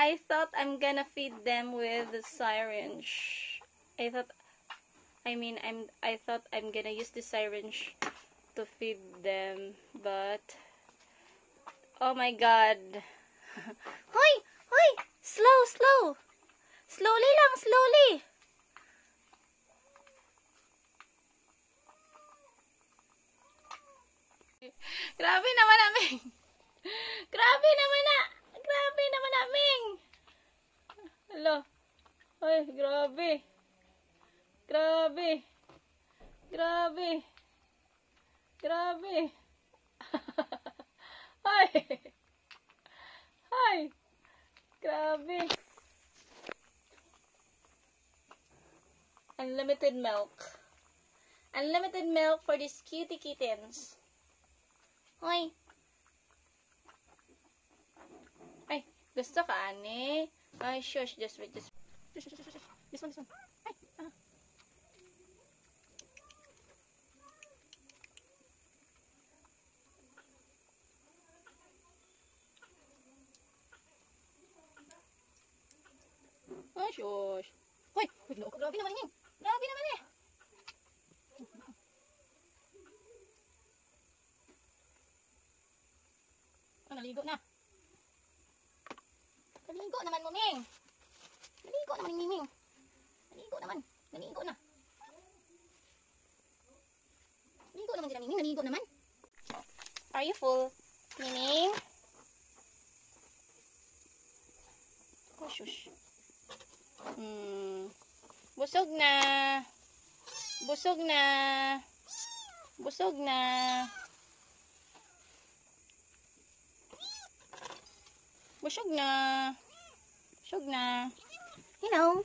I thought I'm gonna feed them with the syringe. I thought I'm gonna use the syringe to feed them, but oh my god. Hoy! Hoy! Slow! Slowly lang, slowly! Grabe naman namin! Grabe naman naming! Hello. Ay, grabe. Ay, grabe. Unlimited milk. Unlimited milk for these cutie kittens. Hoy. Ay, gusto ka, ane? Ay, shush. Just wait. Shush. This one. Ay, Ay, shush. Hoy, loko. Grabe naman eh. Oh, naligo na. Naligo naman mo, Ming. Naligo naman, Ming. Naligo na. Naligo naman sila, Ming. Naligo naman. Are you full, Ming? Oh, shush. Busog na. Busog na. Hello.